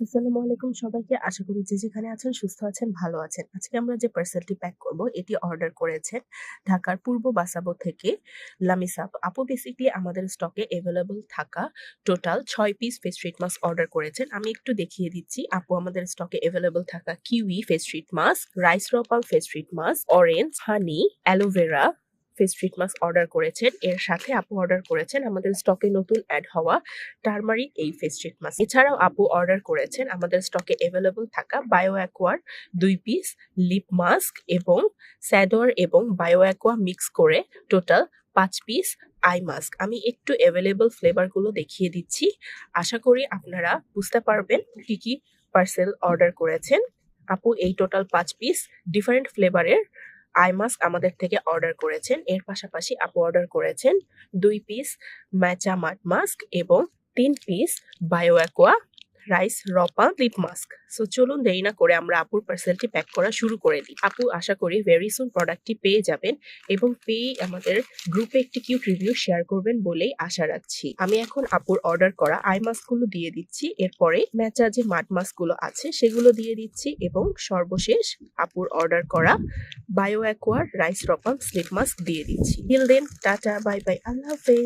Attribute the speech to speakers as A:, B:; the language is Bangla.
A: আসসালামু আলাইকুম সবাইকে। আশা করি যে যেখানে আছেন সুস্থ আছেন, ভালো আছেন। আজকে আমরা যে পার্সেলটি প্যাক করব এটি অর্ডার করেছেন ঢাকার পূর্ব বাসাবো থেকে লামিসা আপু। আপু বেসিক্যালি আমাদের স্টকে এভেলেবল থাকা total ৬ piece face treat mask order করেছেন। আমি একটু দেখিয়ে দিচ্ছি। আপু আমাদের স্টকে এভেলেবল থাকা kiwi face treat mask, rice রপাল face treat mask, orange, honey, aloe vera face treat mask order করেছেন। এর সাথে আপু অর্ডার করেছেন আমাদের স্টকে নতুন অ্যাড হওয়া টারমারিক এই ফেস ট্রিট মাস্ক। এছাড়াও আপু অর্ডার করেছেন আমাদের স্টকে এভেলেবল থাকা বায়ো অ্যাকোয়ার ২ পিস লিপ মাস্ক এবং স্যাডোর এবং বায়ো অ্যাকোয়া মিক্স করে টোটাল ৫ পিস আই মাস্ক। আমি একটু এভেলেবল ফ্লেভারগুলো দেখিয়ে দিচ্ছি। আশা করি আপনারা বুঝতে পারবেন কি কি পার্সেল অর্ডার করেছেন। আপু এই টোটাল ৫ পিস ডিফারেন্ট ফ্লেভারের আই মাস্ক আমাদের থেকে অর্ডার করেছেন। এর পাশাপাশি আপু অর্ডার করেছেন ২ পিস ম্যাচা মাড মাস্ক এবং ৩ পিস বায়ো অ্যাকোয়া রাইস রপা লিপ মাস্ক। সো চলুন দেরি না করে আমরা আপুর পার্সেলটি প্যাক করা শুরু করে দিই। আপু আশা করি ভেরি সুন প্রোডাক্টটি পেয়ে যাবেন এবং পেয়ে আমাদের গ্রুপে একটি কিউট রিভিউ শেয়ার করবেন বলেই আশা রাখছি। আমি এখন আপুর অর্ডার করা আই মাস্কগুলো দিয়ে দিচ্ছি, এরপরে ম্যাচা যে মাড মাস্কগুলো আছে সেগুলো দিয়ে দিচ্ছি এবং সর্বশেষ আপুর অর্ডার করা বায়ো অ্যাকোয়ার রাইস রপাম স্লিপ মাস্ক দিয়ে দিচ্ছি। Till then tata, bye bye, আল্লাহ হাফেজ।